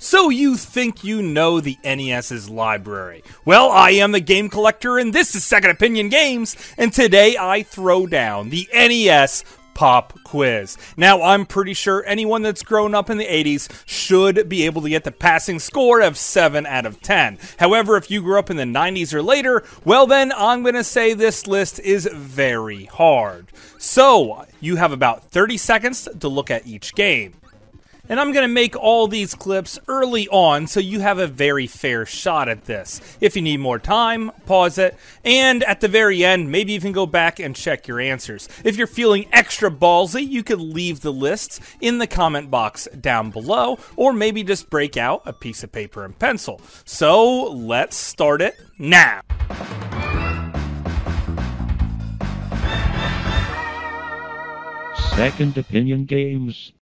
So you think you know the NES's library? Well, I am the game collector and this is Second Opinion Games, and today I throw down the NES Pop Quiz. Now, I'm pretty sure anyone that's grown up in the 80s should be able to get the passing score of 7 out of 10. However, if you grew up in the 90s or later, well then, I'm going to say this list is very hard. So, you have about 30 seconds to look at each game. And I'm going to make all these clips early on so you have a very fair shot at this. If you need more time, pause it. And at the very end, maybe you can go back and check your answers. If you're feeling extra ballsy, you could leave the lists in the comment box down below, or maybe just break out a piece of paper and pencil. So let's start it now. Second Opinion Games.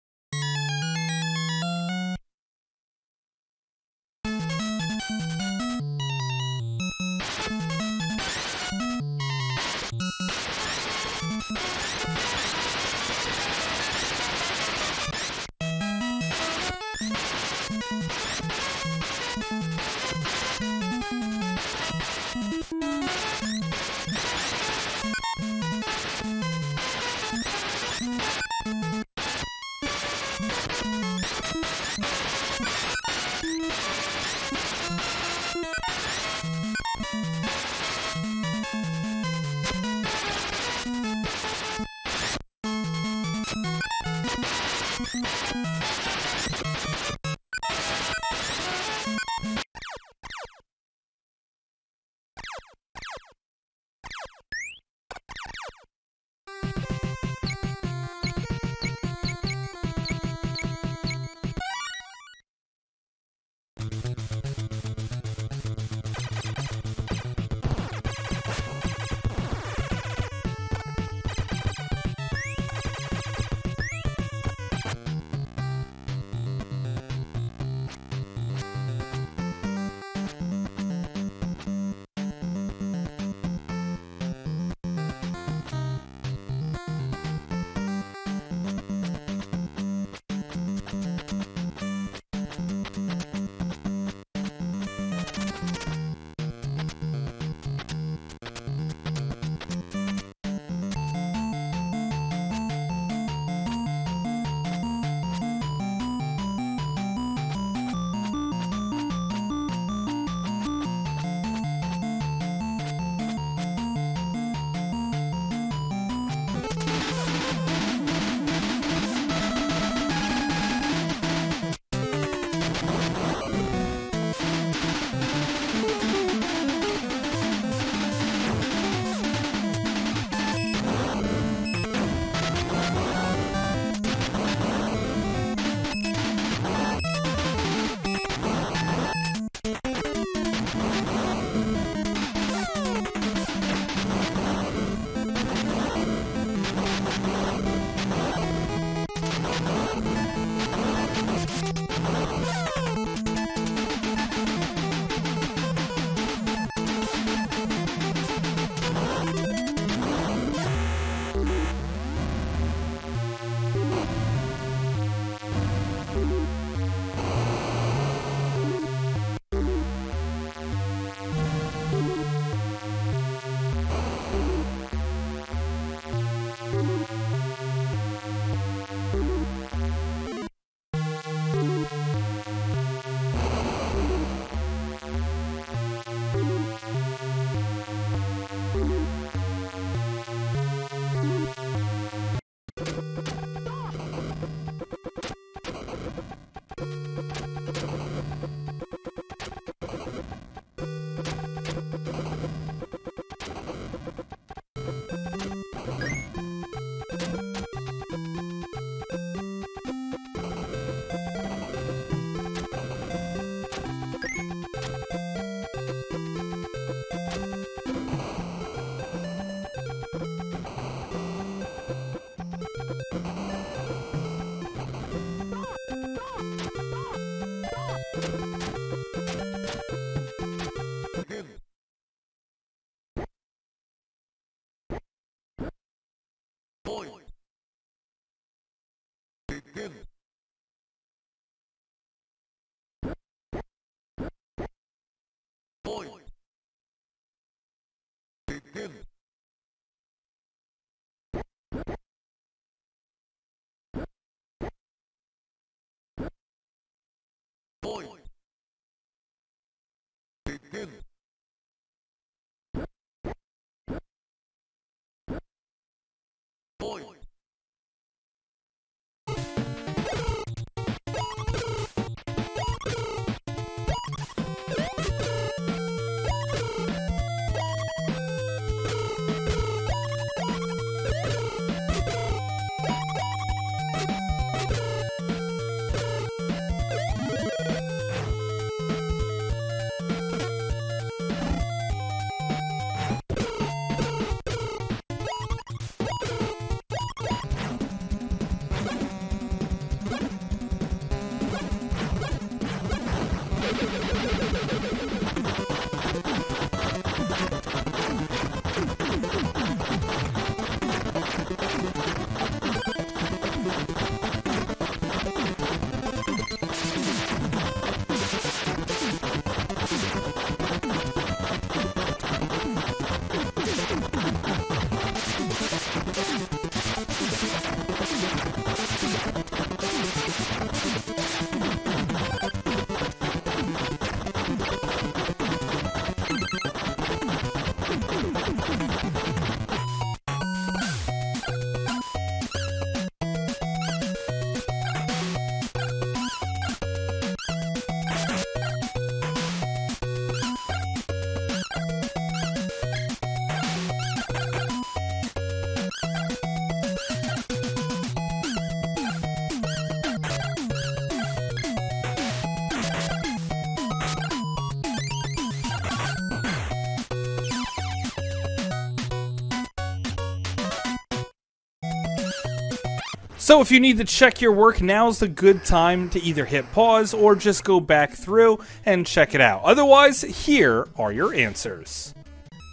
So if you need to check your work, now's the good time to either hit pause or just go back through and check it out. Otherwise, here are your answers.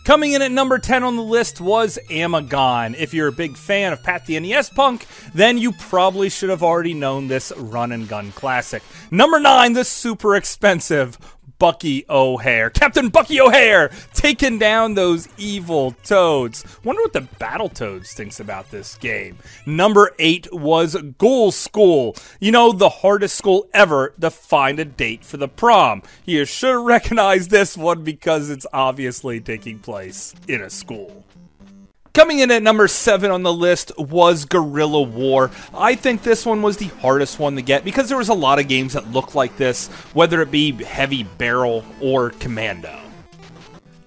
Coming in at number 10 on the list was Amagon. If you're a big fan of Pat the NES Punk, then you probably should have already known this run and gun classic. Number 9, the super expensive Bucky O'Hare. Captain Bucky O'Hare taking down those evil toads. Wonder what the Battletoads thinks about this game. Number 8 was Ghoul School. You know, the hardest school ever to find a date for the prom. You should recognize this one because it's obviously taking place in a school. Coming in at number 7 on the list was Guerrilla War. I think this one was the hardest one to get because there was a lot of games that looked like this, whether it be Heavy Barrel or Commando.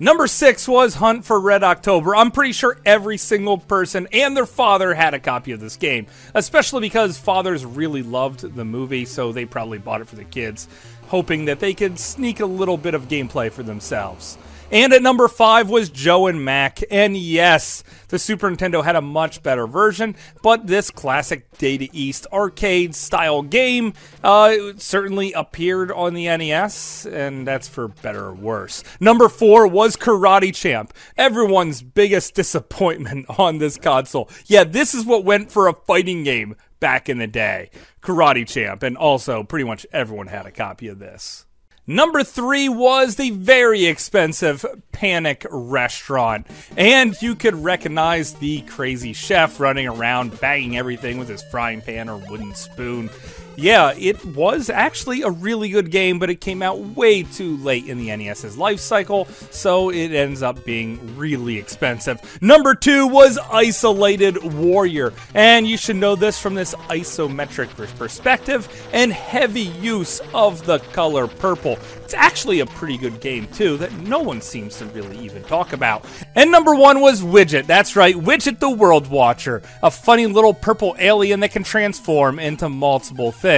Number 6 was Hunt for Red October. I'm pretty sure every single person and their father had a copy of this game, especially because fathers really loved the movie, so they probably bought it for the kids, hoping that they could sneak a little bit of gameplay for themselves. And at number 5 was Joe and Mac, and yes, the Super Nintendo had a much better version, but this classic Data East arcade-style game certainly appeared on the NES, and that's for better or worse. Number 4 was Karate Champ, everyone's biggest disappointment on this console. Yeah, this is what went for a fighting game back in the day. Karate Champ, and also pretty much everyone had a copy of this. Number 3 was the very expensive Panic Restaurant, and you could recognize the crazy chef running around banging everything with his frying pan or wooden spoon. Yeah, it was actually a really good game, but it came out way too late in the NES's life cycle, so it ends up being really expensive. Number 2 was Isolated Warrior, and you should know this from this isometric perspective and heavy use of the color purple. It's actually a pretty good game, too, that no one seems to really even talk about. And number 1 was Widget. That's right, Widget the World Watcher, a funny little purple alien that can transform into multiple things.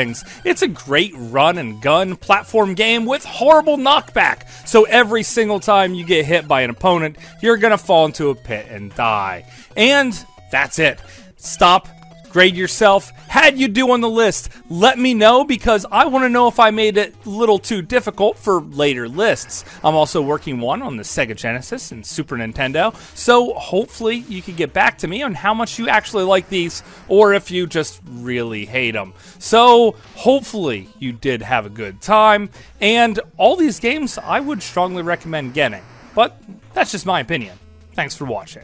It's a great run and gun platform game with horrible knockback, so every single time you get hit by an opponent, you're gonna fall into a pit and die. And that's it. Stop. Grade yourself. How'd you do on the list? Let me know because I want to know if I made it a little too difficult for later lists. I'm also working one on the Sega Genesis and Super Nintendo, so hopefully you can get back to me on how much you actually like these or if you just really hate them. So hopefully you did have a good time, and all these games I would strongly recommend getting, but that's just my opinion. Thanks for watching.